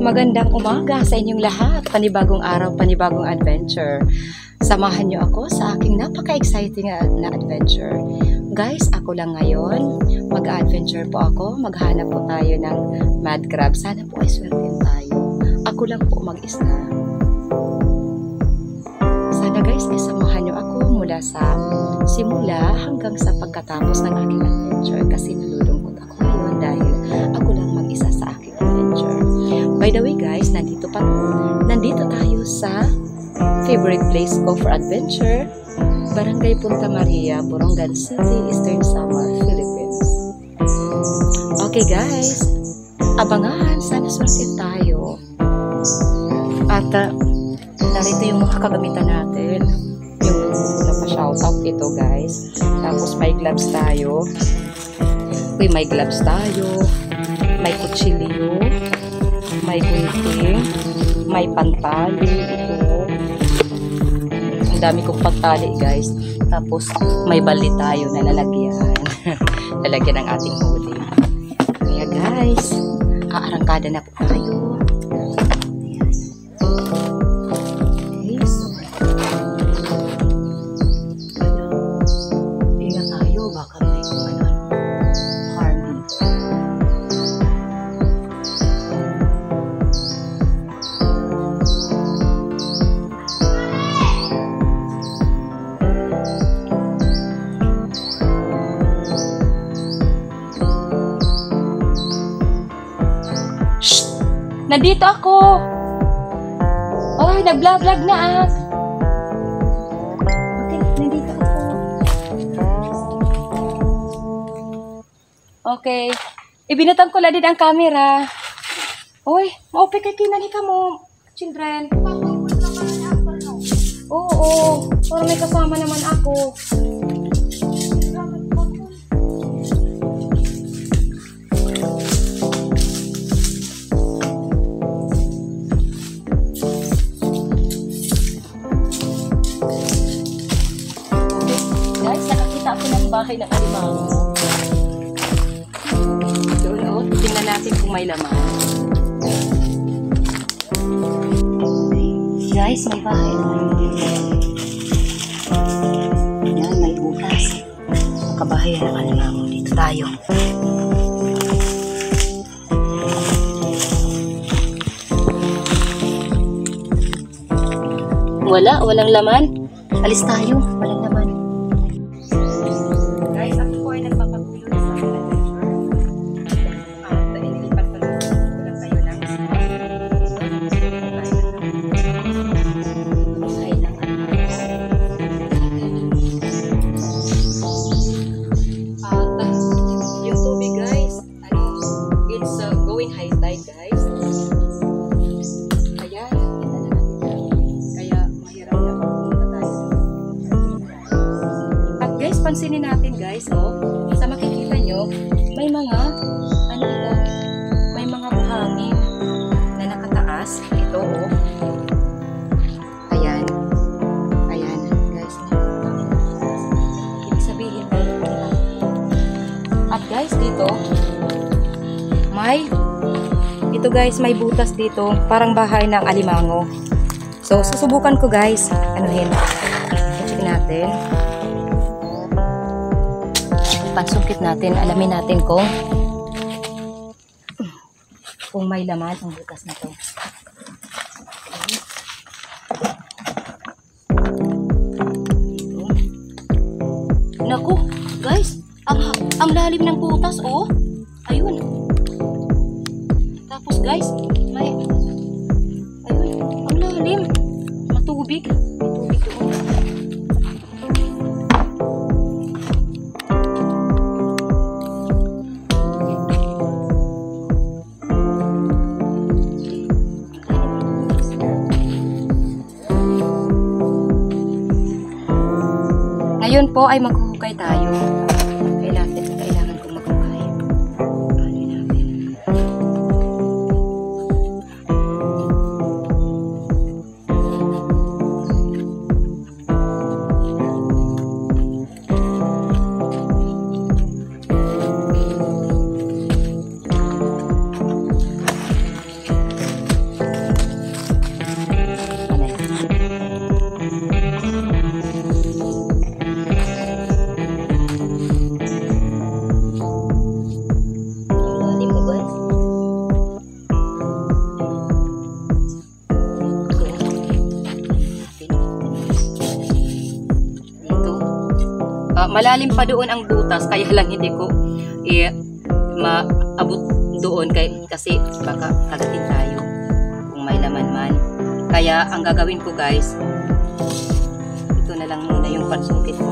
Magandang umaga sa inyong lahat. Panibagong araw, panibagong adventure. Samahan niyo ako sa aking napaka-exciting na adventure. Guys, ako lang ngayon. Mag-adventure po ako. Maghanap po tayo ng mud crab. Sana po ay swertin tayo. Ako lang po mag-isa. Sana guys, isamahan niyo ako mula sa simula hanggang sa pagkatapos ng aking adventure. Kasi nalulungkot ako ngayon dahil ako lang mag-isa sa aking adventure. By the way guys, nandito tayo sa favorite place ko for adventure, Barangay Punta Maria, Borongan City, Eastern Samar, Philippines. Okay guys, abangan, sana swertin tayo. At narito yung mga kagamitan natin. Yung napa-shoutout ito guys. Tapos may gloves tayo. May gloves tayo. May kutsilyo. May gunting, may pantali, ito. Ang dami kong pantali guys. Tapos may balde tayo na lalagyan. Lalagyan ng ating huli. Kaya guys, aarangkada na po tayo. Ayan. Okay, so ingat tayo, baka may harming. Nandito ako. Ay, nag-vlog na ak. Okay, nandito ako. Okay. Ibinutang ko lang din ang camera. Uy, maupi kay kinani ka mo, children. Oo, para may kasama naman ako. Bahay ng alimango. Doon o, tingnan natin kung may laman. Guys, may bahay naman dito. Yan, may butas. Kabahay ng alimango. Dito tayo. Walang laman. Alis tayo. Walang laman. Pansinin natin guys, oh, sa makikita nyo, may mga, ano ito, may mga buhangin na nakataas. Ito, oh. Ayan. Ayan, guys. Ibig sabihin, at guys, dito, ito guys, may butas dito, parang bahay ng alimango. So, susubukan ko guys, anuhin. Check natin. Pansungkit natin, alamin natin kung may laman ang butas na to. Naku, guys, ang lalim ng butas, oh. Ayun. Tapos guys, ayun, ang lalim. Matubig. May tubig doon. Ngayon po ay maghuhukay tayo. Kailangan kong maghukay. Hukayin natin. malalim pa doon ang butas, kaya lang hindi ko maabot doon kasi baka kagatin tayo kung may laman man. Kaya ang gagawin ko guys, ito na lang muna yung pansungkit ko.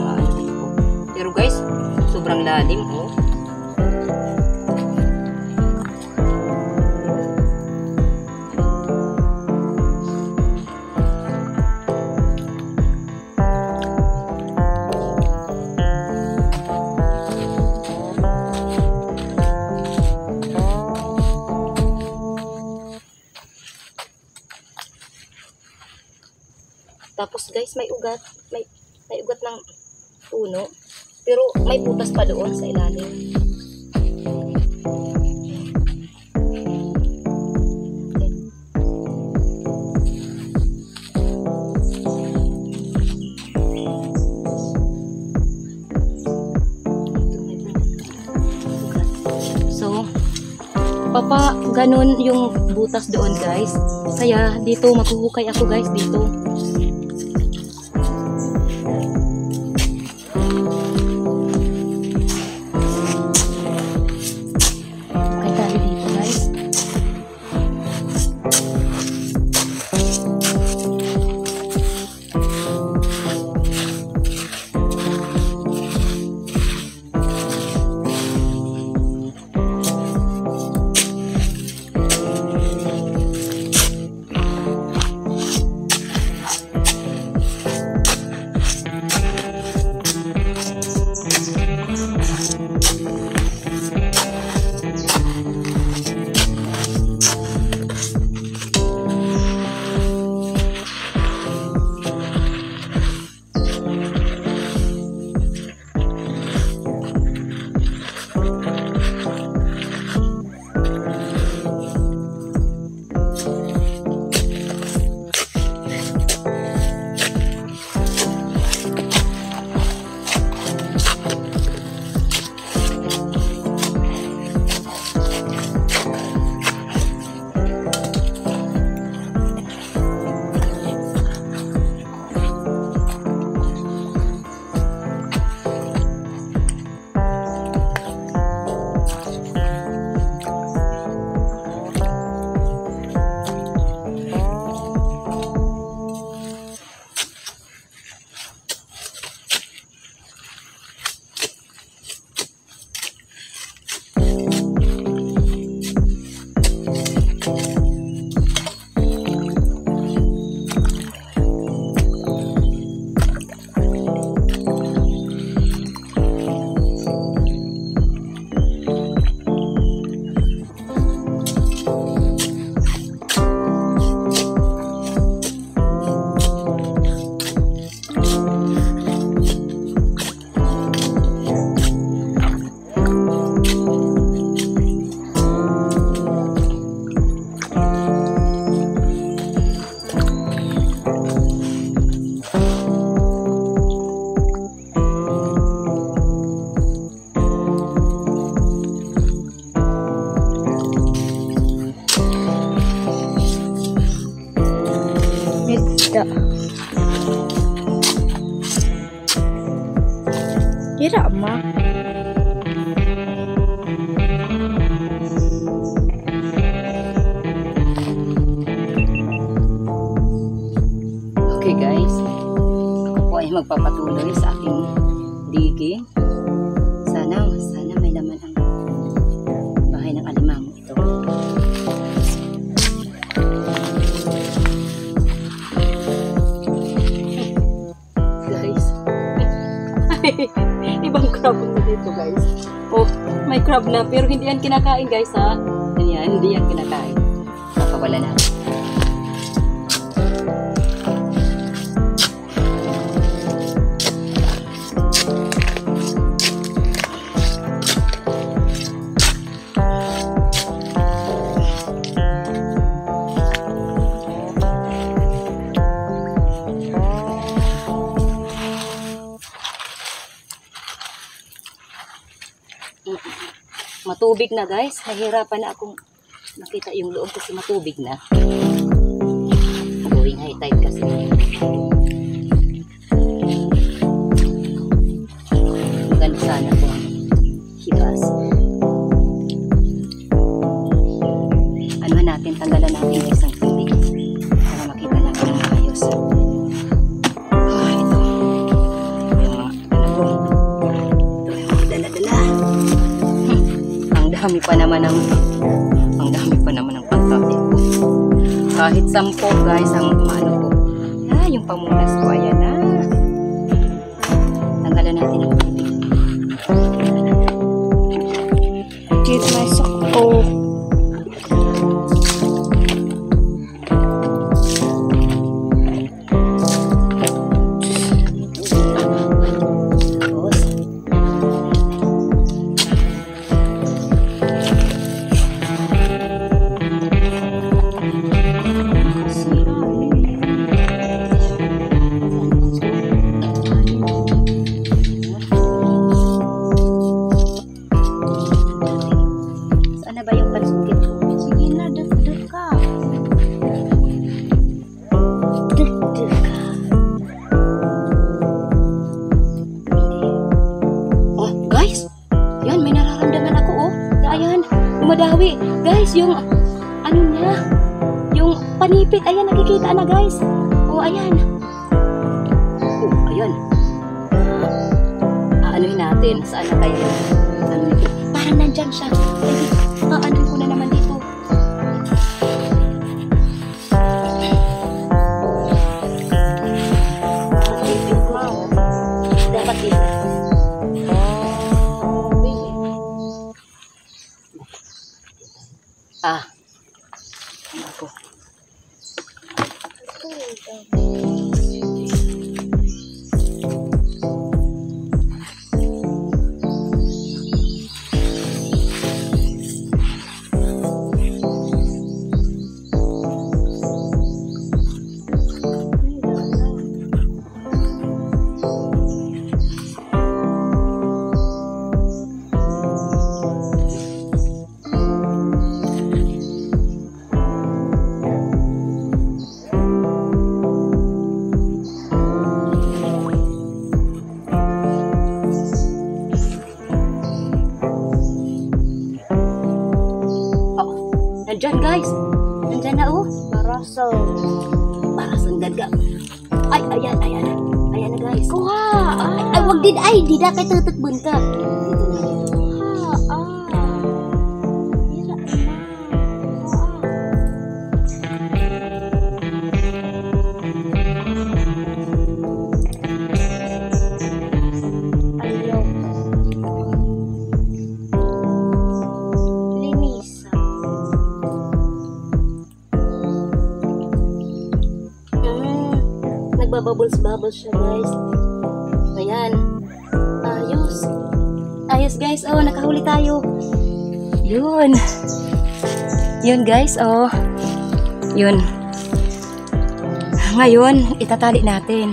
Pero guys, sobrang lalim oh. Tapos guys, may ugat ng puno, pero may butas pa doon sa ilalim. So, ganun yung butas doon guys. Kaya dito maghuhukay ako guys dito. Kira ma. Okay guys, ako po ay magpapatuloy sa aking digging. Sana may laman ang bahay ng alimango ito. Guys, ibang crab na dito guys. Oh, may crab na pero hindi yan kinakain guys ha. Yan, hindi yan kinakain. Nakawala na. Matubig na guys, nahirapan na akong makita yung loob kasi matubig na. Going high tide kasi. natin guys ang tubig para makita natin ang maayos. Ito. Yung mga ano ko. Ito yung mga dala-dala. Ang dami pa naman ng pagkapi ko. Kahit 10 guys ang maano ko. Yung pamunas ko. Ayan na. Tanggalan natin ang tubig. Dito may sakto. Madawi. Guys, yung ano niya, yung panipit, ayan, nakikita na guys. Oh, ayan. Oh, ayan. Aanohin natin, saan na tayo? Ano nito? Parang nandyan siya. Aanohin ko na naman dito. Dapat dito. Ako. Nandyan guys. Nandyan na oh. Parasan gaga. Ay, ayan. Ayan na guys. Kuha. Ay, wag din. Ay, di na kay tutukbun ka. Dito na dito. Nagbabubbles siya guys. Ayan. Ayos guys. Oh, nakahuli tayo. Yun. Yun guys. Oh. Yun. Ngayon, itatali natin.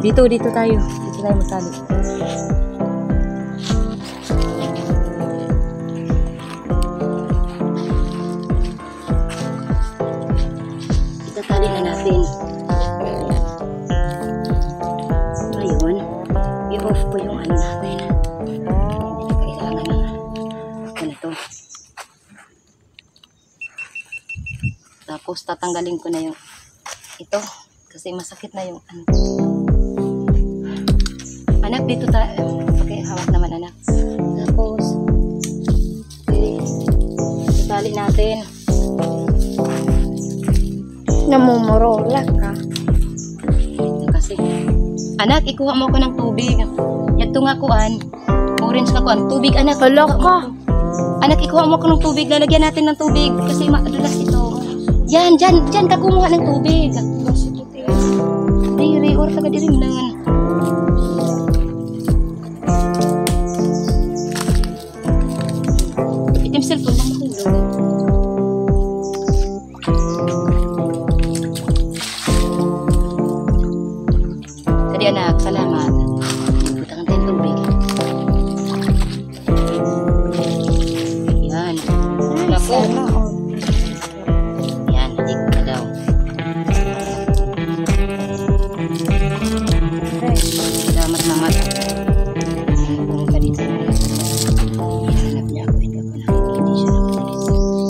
Dito tayo. Dito tayo magtali. Itatali na natin. Ngayon, i-off ko yung ano natin. Hindi kailangan na ganito. Tapos tatanggalin ko na yung ito kasi masakit na yung ano. Anak, dito tayo. Okay, hawak naman anak. Tapos okay, itali natin. Namumorola ka. Kasi anak, ikuha mo ko ng tubig. Yato nga kuan. Orange ka kuan. Tubig anak. Hala ka. Anak, ikuha mo ko ng tubig. Lalagyan natin ng tubig kasi madulas ito. Yan, dyan ka kumuha ng tubig. Diri, or taga diri manangan. Itim cellphone mo mahulog. Tadi anak, salamat. Butang tayong tubig. Yan. Naku. Yan, hadik ka daw. Salamat naman. Pumunta dito. Hanap niya ako. Hindi ako nakikita. Hindi siya nakikita.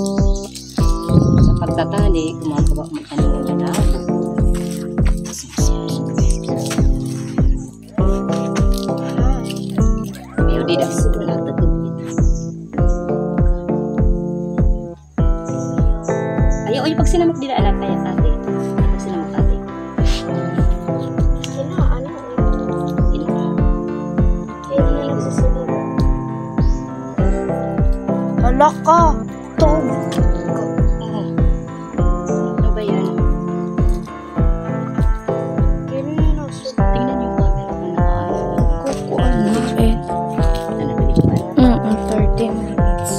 Uy, pag sinamak din alam tayo tate. Pag sinamak tate. Sila, ano? Kaya na nagsasalita. Hala ka! Ito! Oo. Ano ba yan? Kaya na nagsasalita. Tingnan yung camera kung nakaano. Kuko, ano eh? Nanabilis pa. 30 minutes.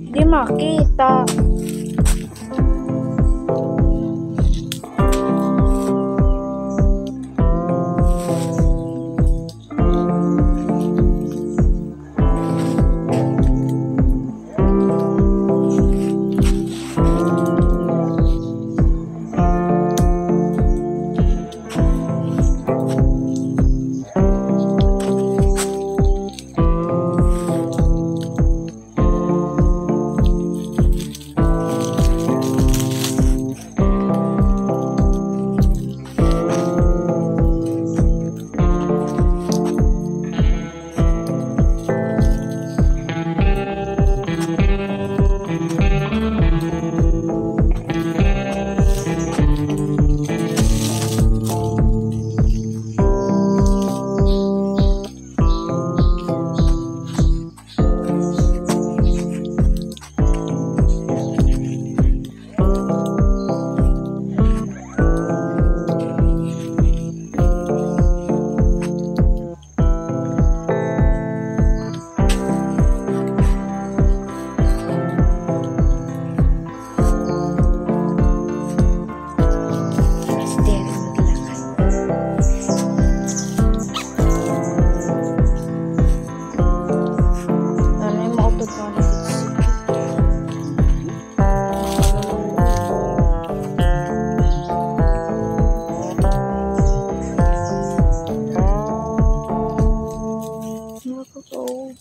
Di makita.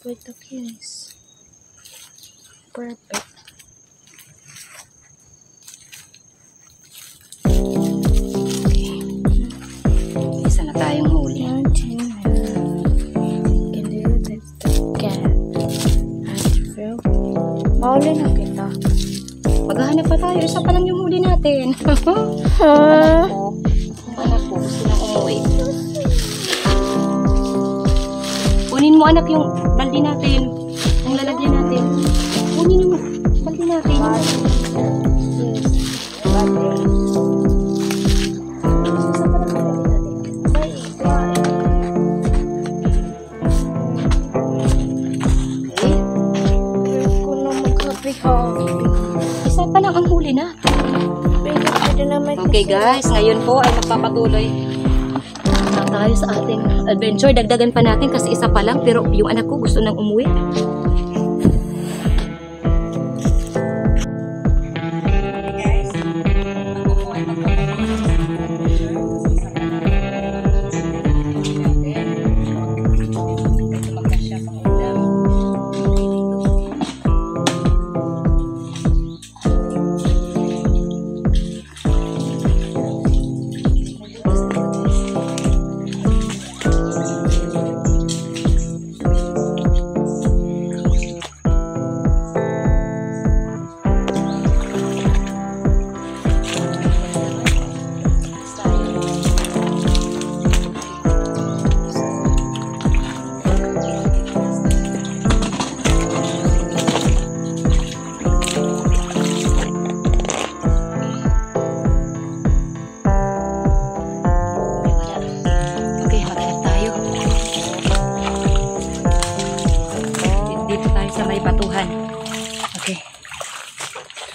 With the keys. Perfect. Isa na tayong huli. Mauli na kita. Maghahanap pa tayo. Isa pa lang yung huli natin. Ha? Anak ko, gusto nang umuwi. Kunin mo anak yung baldi natin. Ang lalagyan natin. Kunin mo baldi natin. Isa pa lang ang huli na. Okay guys, ngayon po ay magpapatuloy na tayo sa ating adventure. Dagdagan pa natin kasi isa pa lang pero yung anak ko gusto nang umuwi.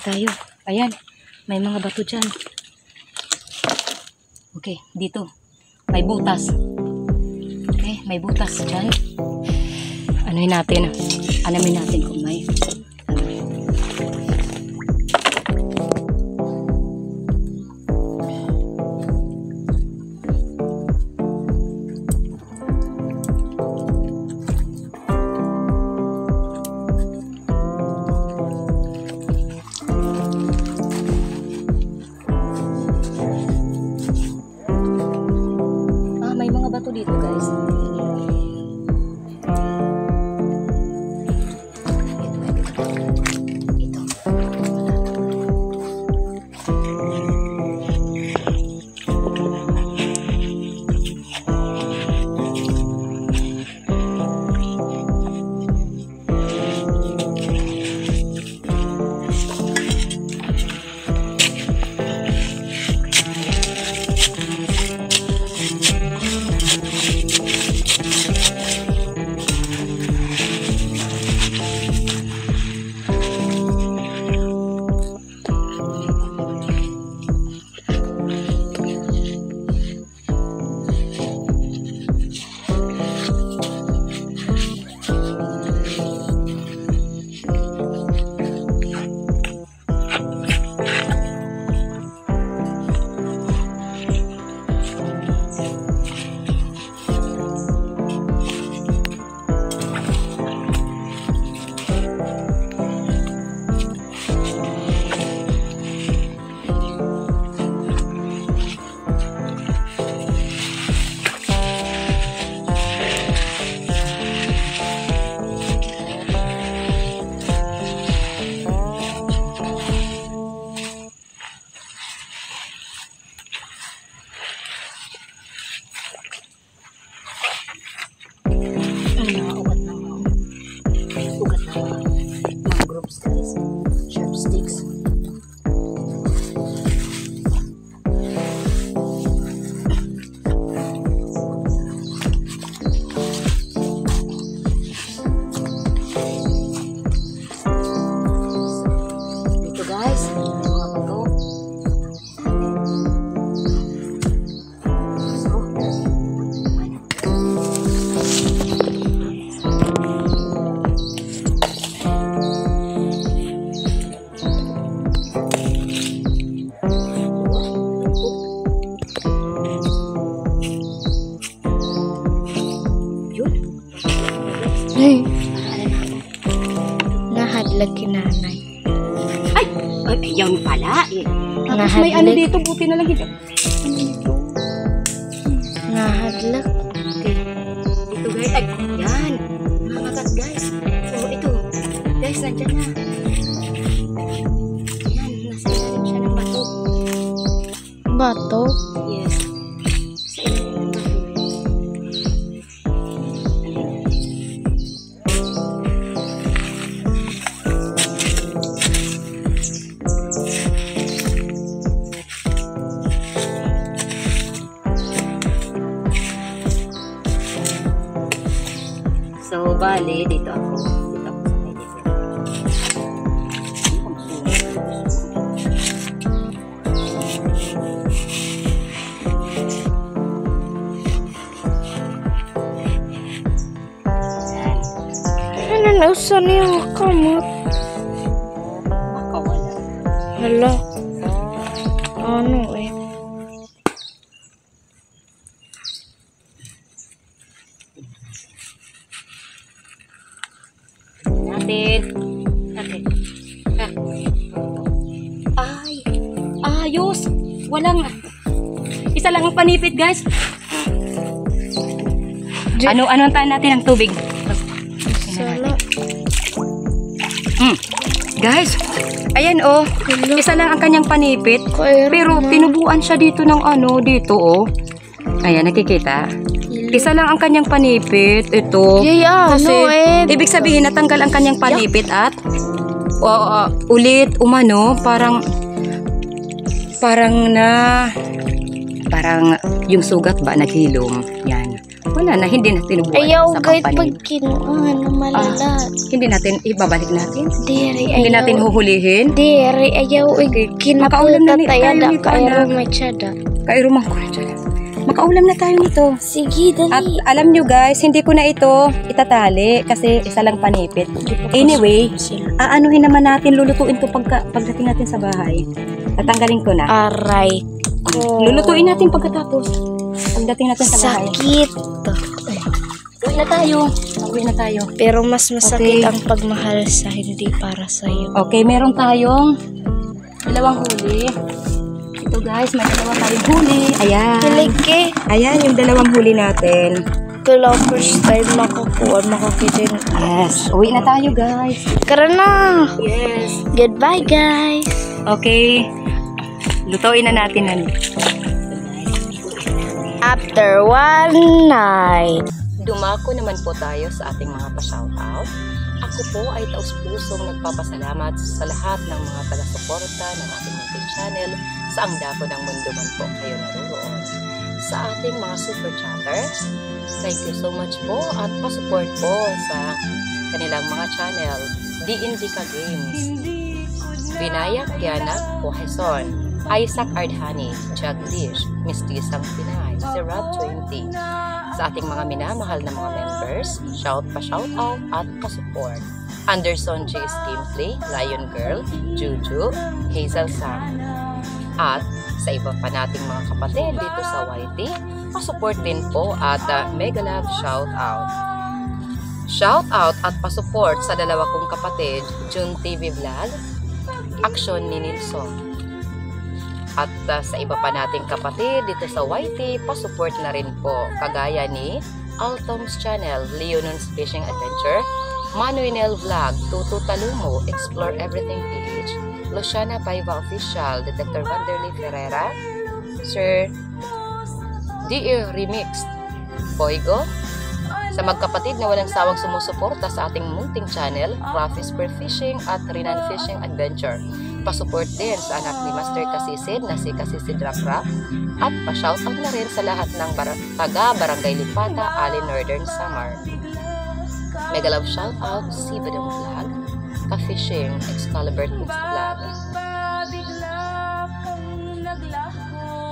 Tayo. Ayan. May mga bato dyan. Okay. Dito. May butas. Okay. May butas dyan. Anuhin natin. Alamin natin kung may. bato dito, guys. Ay, nahadlag kinanay. Ay, yan pala eh. Tapos may ano dito, buti na lang dito. Nahadlag. Okay. Dito guys, ay, yan. Makagat guys. So ito, guys, nandyan na. Yan, nasa ilalim siya ng bato. Bato? Yes. Sa ilalim ng bato. So, bale, dito ako. Dito ako sa may dito. Ano na, usan yung kamot? Makawala. Hala. Ano eh? Natin. Okay. Ay. Ayos. Walang. Isa lang ang panipit, guys. Ano ang tahan natin ng tubig? Sala. Guys, ayan oh. Isa lang ang kanyang panipit. Kaya Pero tinubuan siya dito ng ano, dito oh. Ayan, nakikita? Isa lang ang kanyang panipit. Ito. Kasi, ibig sabihin, natanggal ang kanyang panipit at ulit, umano, parang yung sugat ba, naghilom. Yan. Wala na, hindi na tinubuan ayaw sa guys pag company. kinuha na malalat. Hindi natin, ibabalik natin. Diri ayaw. Hindi natin huhulihin. Diri ayaw. Makaulam na tayo Kinapatayada nito, kairo anak. may tsada. Kairumang ko na dyan. Makaulam na tayo nito. Sige, At dali. alam nyo guys, hindi ko na ito itatali kasi isa lang panipit. Anyway, aanuhin naman natin, lulutuin to pagdating natin sa bahay. Tatanggalin ko na. Aray ko. Lulutuin natin pagkatapos. Pagdating natin sa bahay. Sakit. Uwi na tayo. Uwi na tayo. Pero mas masakit Okay. ang pagmahal sa hindi para sa'yo. Okay, meron tayong dalawang huli. Ito guys, may dalawa tayong huli. Ayan. Piligi. Ayan yung dalawang huli natin. Kala first time makakuha, makakita. Yes. Uwi na tayo guys. Tara na. Yes. Goodbye, guys. Okay. Lutuin na natin na. After one night. Dumako naman po tayo sa ating mga pa-shoutout. Ako po ay taus-pusong nagpapasalamat sa lahat ng mga taga-suporta ng ating munting channel sa ang dako ng mundo man po kayo naroon. Sa ating mga super chatters, thank you so much po at pa-support po sa kanilang mga channel. Indica Games, Vinayak Kiana Poheson, Isaac Ardhani, Jagdish, Mistisang Pinay, si Rob20. Sa ating mga minamahal na mga members, shout out at pa-support. Anderson J. Gameplay, Lion Girl, Juju, Hazel Sam. At sa iba pa nating mga kapatid dito sa YT, pa-support din po at mega love shout out. Shout out at pa-support sa dalawa kong kapatid, Jun TV Vlog, Aksyon ni Nilson. At sa iba pa nating kapatid dito sa YT, pa-support na rin po kagaya ni Altom's Channel, Leonon's Fishing Adventure, Manuel Vlog, Tutu Talumo, Explore Everything PH, Luciana Paiva Official, Detector Vanderlei Ferreira, Sir D.E. Remixed, Boygo, sa magkapatid na walang sawang sumusuporta sa ating munting channel, Raffis Per Fishing at Rinan Fishing Adventure. Pa-support din sa anak ni Master Kasisid na si Kasisid Rakrap at pa-shoutout na rin sa lahat ng taga-Barangay Lipata, Ali Northern Samar. Mega love shoutout si Badong Vlog, Ka-Fishing, Excalibur Mixed Vlog,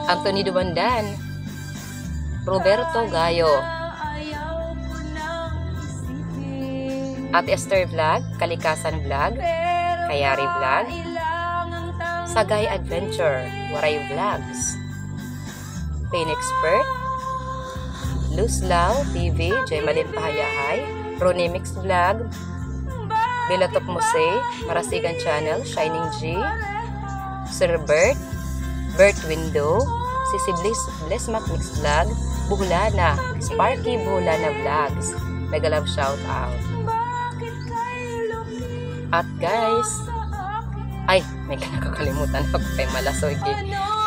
Anthony Dubandan, Roberto Gayo, at Esther Vlog, Kalikasan Vlog, Kayari Vlog, Sagay Adventure, Waray Vlogs, Pain Expert, Luz Lau TV, Jemalin Pahayahay, Ronnie Mix Vlog, Belatop Mose, Marasigan Channel, Shining G, Sir Bert, Bert Window, Sisi Blessmat Mix Vlog, Buhlana, Sparky Buhlana Vlogs, mega love shout out. At guys, ay, may nakakalimutan ako kay Malasogi.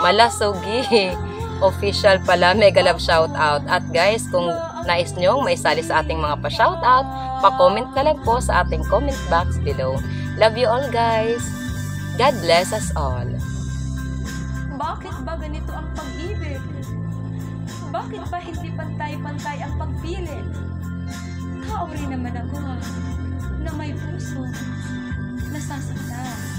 Malasogi official pala, mega love shout out. At guys, kung nais nyo may sali sa ating mga pa-shout out, pa-comment na lang po sa ating comment box below. Love you all guys. God bless us all. Bakit ba ganito ang pag-ibig? Bakit ba hindi pantay-pantay ang pagpilit? Tao rin naman ako na may puso, nasasaktan.